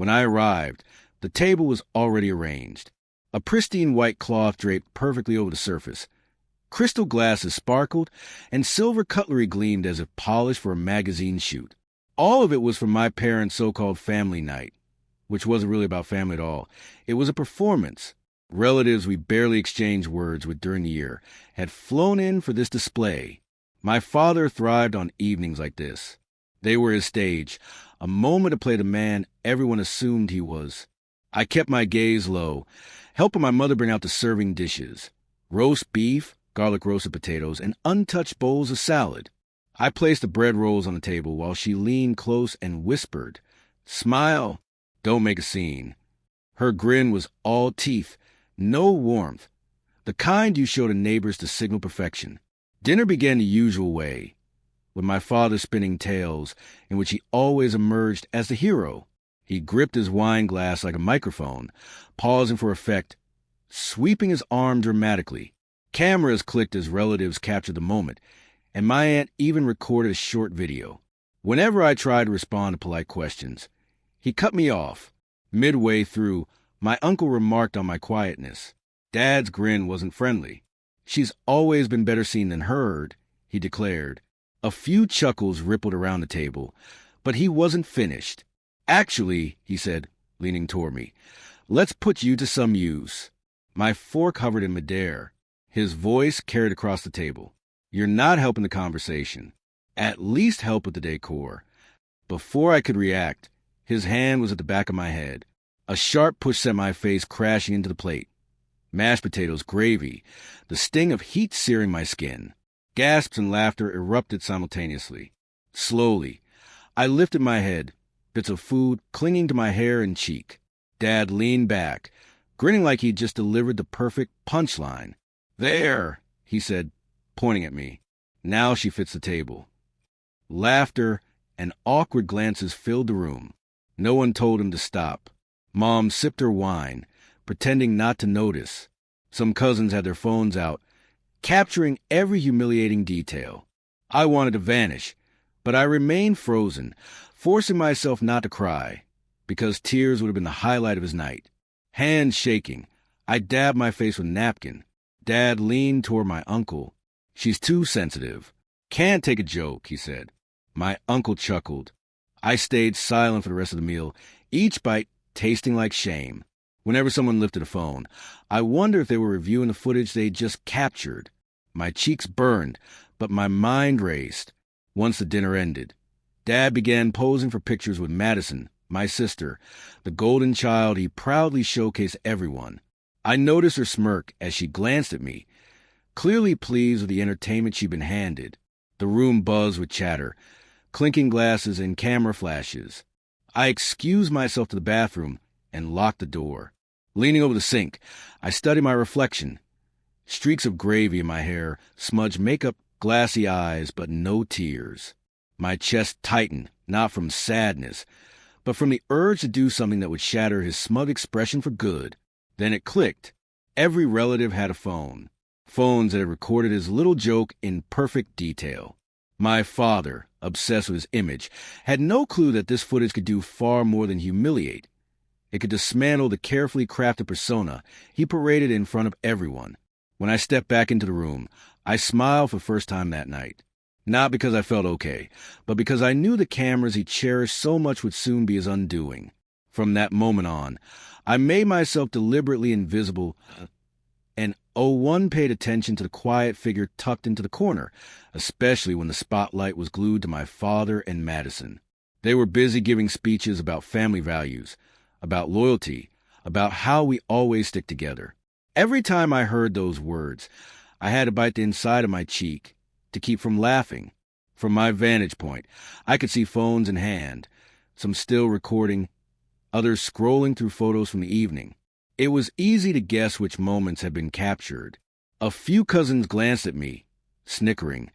When I arrived, the table was already arranged. A pristine white cloth draped perfectly over the surface. Crystal glasses sparkled, and silver cutlery gleamed as if polished for a magazine shoot. All of it was from my parents' so-called family night, which wasn't really about family at all. It was a performance. Relatives we barely exchanged words with during the year had flown in for this display. My father thrived on evenings like this. They were his stage, a moment to play the man everyone assumed he was. I kept my gaze low, helping my mother bring out the serving dishes. Roast beef, garlic roasted potatoes, and untouched bowls of salad. I placed the bread rolls on the table while she leaned close and whispered, "Smile, don't make a scene." Her grin was all teeth, no warmth, the kind you show to neighbors to signal perfection. Dinner began the usual way, with my father spinning tales in which he always emerged as the hero. He gripped his wine glass like a microphone, pausing for effect, sweeping his arm dramatically. Cameras clicked as relatives captured the moment, and my aunt even recorded a short video. Whenever I tried to respond to polite questions, he cut me off. Midway through, my uncle remarked on my quietness. Dad's grin wasn't friendly. "She's always been better seen than heard," he declared. A few chuckles rippled around the table, but he wasn't finished. "Actually," he said, leaning toward me, "let's put you to some use." My fork hovered in midair. His voice carried across the table. "You're not helping the conversation. At least help with the decor." Before I could react, his hand was at the back of my head. A sharp push sent my face crashing into the plate. Mashed potatoes, gravy, the sting of heat searing my skin. Gasps and laughter erupted simultaneously. Slowly, I lifted my head, bits of food clinging to my hair and cheek. Dad leaned back, grinning like he'd just delivered the perfect punchline. "There," he said, pointing at me. "Now she fits the table." Laughter and awkward glances filled the room. No one told him to stop. Mom sipped her wine, pretending not to notice. Some cousins had their phones out, capturing every humiliating detail. I wanted to vanish, but I remained frozen, forcing myself not to cry, because tears would have been the highlight of his night. Hands shaking, I dabbed my face with a napkin. Dad leaned toward my uncle. "She's too sensitive. Can't take a joke," he said. My uncle chuckled. I stayed silent for the rest of the meal, each bite tasting like shame. Whenever someone lifted a phone, I wondered if they were reviewing the footage they'd just captured. My cheeks burned, but my mind raced. Once the dinner ended, Dad began posing for pictures with Madison, my sister, the golden child he proudly showcased everyone. I noticed her smirk as she glanced at me, clearly pleased with the entertainment she'd been handed. The room buzzed with chatter, clinking glasses and camera flashes. I excused myself to the bathroom and locked the door. Leaning over the sink, I studied my reflection. Streaks of gravy in my hair, smudged makeup, glassy eyes, but no tears. My chest tightened, not from sadness, but from the urge to do something that would shatter his smug expression for good. Then it clicked. Every relative had a phone. Phones that had recorded his little joke in perfect detail. My father, obsessed with his image, had no clue that this footage could do far more than humiliate. It could dismantle the carefully crafted persona he paraded in front of everyone. When I stepped back into the room, I smiled for the first time that night. Not because I felt okay, but because I knew the cameras he cherished so much would soon be his undoing. From that moment on, I made myself deliberately invisible, and one paid attention to the quiet figure tucked into the corner, especially when the spotlight was glued to my father and Madison. They were busy giving speeches about family values, about loyalty, about how we always stick together. Every time I heard those words, I had to bite the inside of my cheek to keep from laughing. From my vantage point, I could see phones in hand, some still recording, others scrolling through photos from the evening. It was easy to guess which moments had been captured. A few cousins glanced at me, snickering,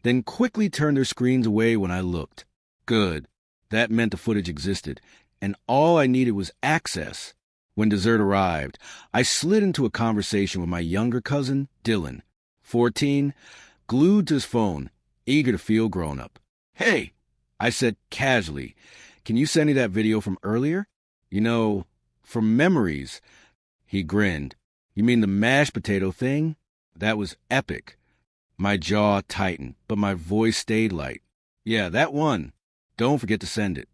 then quickly turned their screens away when I looked. Good. That meant the footage existed, and all I needed was access. When dessert arrived, I slid into a conversation with my younger cousin, Dylan, 14, glued to his phone, eager to feel grown up. "Hey," I said casually, "can you send me that video from earlier?" You know, from memories, he grinned. You mean the mashed potato thing? That was epic. My jaw tightened, but my voice stayed light. Yeah, that one. Don't forget to send it.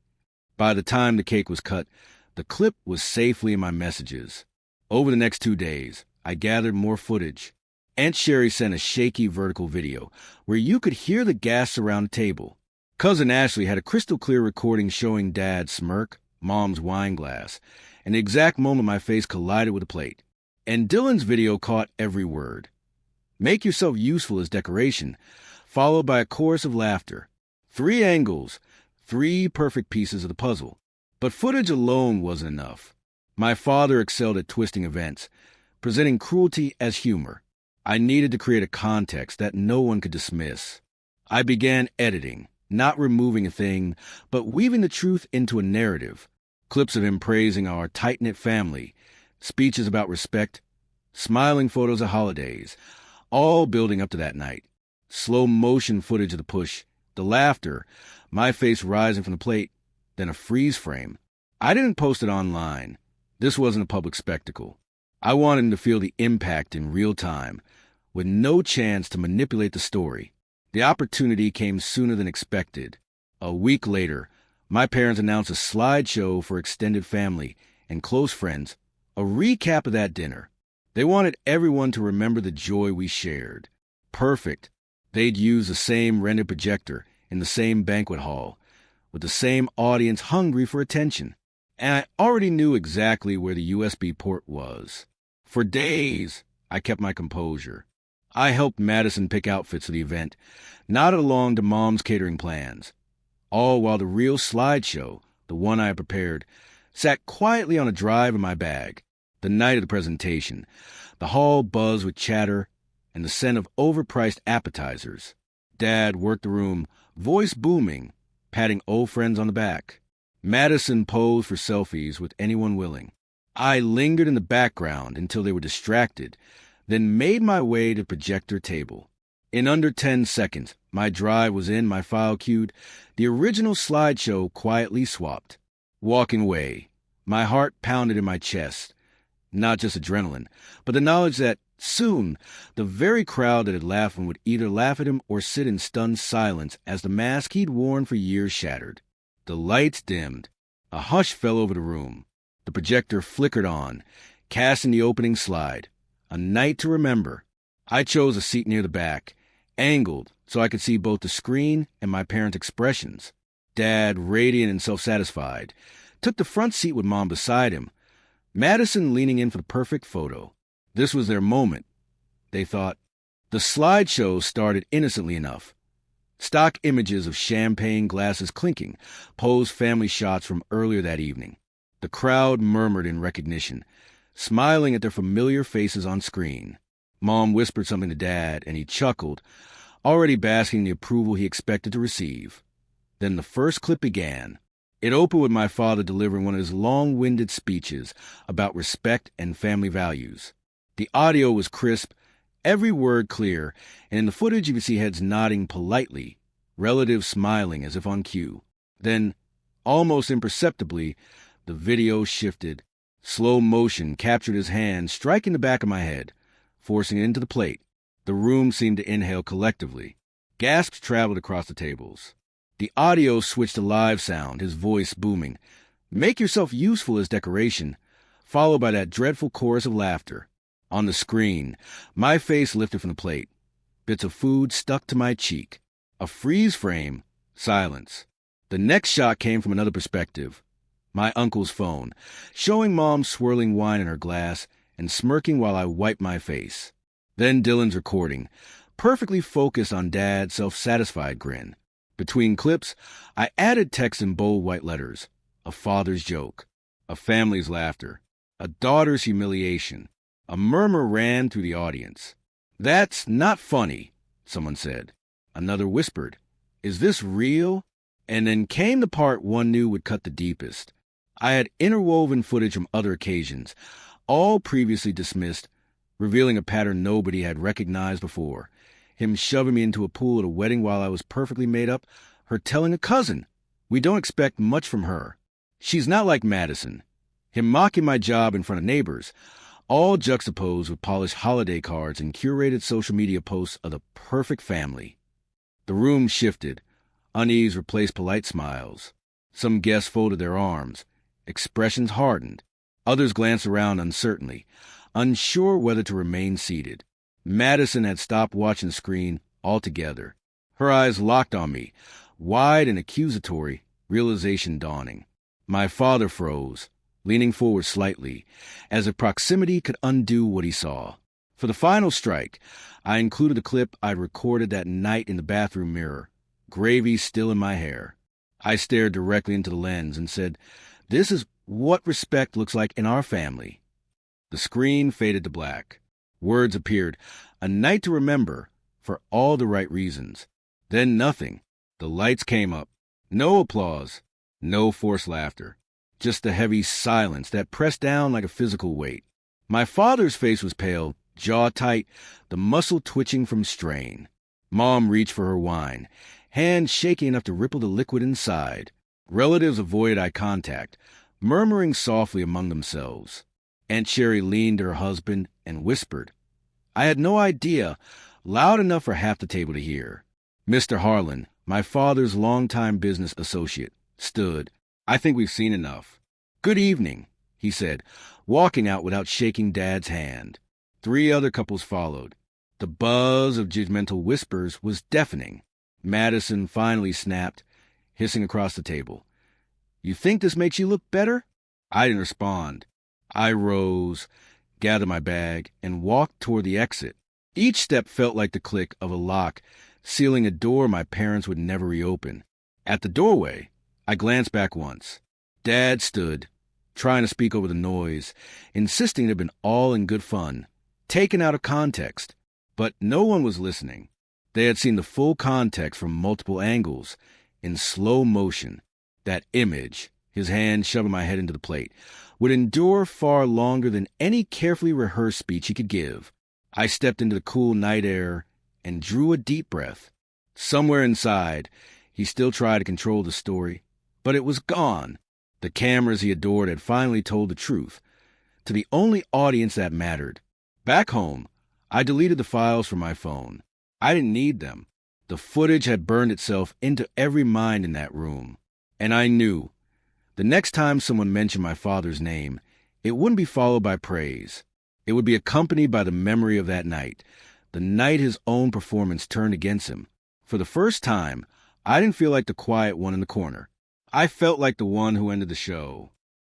By the time the cake was cut, the clip was safely in my messages. Over the next 2 days, I gathered more footage. Aunt Sherry sent a shaky vertical video where you could hear the gas around the table. Cousin Ashley had a crystal clear recording showing Dad's smirk, Mom's wine glass, and the exact moment my face collided with a plate. And Dylan's video caught every word. Make yourself useful as decoration, followed by a chorus of laughter. 3 angles, 3 perfect pieces of the puzzle. But footage alone wasn't enough. My father excelled at twisting events, presenting cruelty as humor. I needed to create a context that no one could dismiss. I began editing, not removing a thing, but weaving the truth into a narrative. Clips of him praising our tight-knit family, speeches about respect, smiling photos of holidays, all building up to that night. Slow motion footage of the push, the laughter, my face rising from the plate, then a freeze frame. I didn't post it online. This wasn't a public spectacle. I wanted him to feel the impact in real time, with no chance to manipulate the story. The opportunity came sooner than expected. A week later, my parents announced a slideshow for extended family and close friends, a recap of that dinner. They wanted everyone to remember the joy we shared. Perfect. They'd use the same rented projector in the same banquet hall, with the same audience hungry for attention. And I already knew exactly where the USB port was. For days, I kept my composure. I helped Madison pick outfits for the event, nodded along to Mom's catering plans, all while the real slideshow, the one I had prepared, sat quietly on a drive in my bag. The night of the presentation, the hall buzzed with chatter and the scent of overpriced appetizers. Dad worked the room, voice booming, patting old friends on the back. Madison posed for selfies with anyone willing. I lingered in the background until they were distracted, then made my way to the projector table. In under 10 seconds, my drive was in, my file queued, the original slideshow quietly swapped. Walking away, my heart pounded in my chest. Not just adrenaline, but the knowledge that soon the very crowd that had laughed would either laugh at him or sit in stunned silence as the mask he'd worn for years shattered. The lights dimmed. A hush fell over the room. The projector flickered on, casting the opening slide. A night to remember. I chose a seat near the back, angled so I could see both the screen and my parents' expressions. Dad, radiant and self-satisfied, took the front seat with Mom beside him, Madison leaning in for the perfect photo. This was their moment, they thought. The slideshow started innocently enough. Stock images of champagne glasses clinking posed family shots from earlier that evening. The crowd murmured in recognition, smiling at their familiar faces on screen. Mom whispered something to Dad, and he chuckled, already basking in the approval he expected to receive. Then the first clip began. It opened with my father delivering one of his long-winded speeches about respect and family values. The audio was crisp, every word clear, and in the footage you could see heads nodding politely, relatives smiling as if on cue. Then, almost imperceptibly, the video shifted. Slow motion captured his hand, striking the back of my head, forcing it into the plate. The room seemed to inhale collectively. Gasps traveled across the tables. The audio switched to live sound, his voice booming. Make yourself useful as decoration, followed by that dreadful chorus of laughter. On the screen, my face lifted from the plate. Bits of food stuck to my cheek. A freeze frame, silence. The next shot came from another perspective. My uncle's phone, showing Mom swirling wine in her glass and smirking while I wiped my face. Then Dylan's recording, perfectly focused on Dad's self-satisfied grin. Between clips, I added text in bold white letters. A father's joke, a family's laughter, a daughter's humiliation. A murmur ran through the audience. That's not funny, someone said. Another whispered, is this real? And then came the part one knew would cut the deepest. I had interwoven footage from other occasions, all previously dismissed, revealing a pattern nobody had recognized before. Him shoving me into a pool at a wedding while I was perfectly made up, her telling a cousin. We don't expect much from her. She's not like Madison. him mocking my job in front of neighbors, all juxtaposed with polished holiday cards and curated social media posts of the perfect family. The room shifted. Unease replaced polite smiles. Some guests folded their arms. Expressions hardened. Others glanced around uncertainly, unsure whether to remain seated. Madison had stopped watching the screen altogether. Her eyes locked on me, wide and accusatory, realization dawning. My father froze, leaning forward slightly, as if proximity could undo what he saw. For the final strike, I included a clip I'd recorded that night in the bathroom mirror, gravy still in my hair. I stared directly into the lens and said, "This is what respect looks like in our family." The screen faded to black. Words appeared, "A night to remember, for all the right reasons." Then nothing. The lights came up. No applause. No forced laughter. Just the heavy silence that pressed down like a physical weight. My father's face was pale, jaw tight, the muscle twitching from strain. Mom reached for her wine, hand shaking enough to ripple the liquid inside. Relatives avoided eye contact, murmuring softly among themselves. Aunt Sherry leaned to her husband and whispered. I had no idea, loud enough for half the table to hear. Mr. Harlan, my father's longtime business associate, stood. "I think we've seen enough." "Good evening," he said, walking out without shaking Dad's hand. 3 other couples followed. The buzz of judgmental whispers was deafening. Madison finally snapped, hissing across the table. "You think this makes you look better?" I didn't respond. I rose, gathered my bag, and walked toward the exit. Each step felt like the click of a lock, sealing a door my parents would never reopen. At the doorway, I glanced back once. Dad stood, trying to speak over the noise, insisting it had been all in good fun, taken out of context. But no one was listening. They had seen the full context from multiple angles, in slow motion. That image, his hand shoving my head into the plate, would endure far longer than any carefully rehearsed speech he could give. I stepped into the cool night air and drew a deep breath. Somewhere inside, he still tried to control the story, but it was gone. The cameras he adored had finally told the truth, to the only audience that mattered. Back home, I deleted the files from my phone. I didn't need them. The footage had burned itself into every mind in that room. And I knew, the next time someone mentioned my father's name, it wouldn't be followed by praise. It would be accompanied by the memory of that night, the night his own performance turned against him. For the first time, I didn't feel like the quiet one in the corner. I felt like the one who ended the show.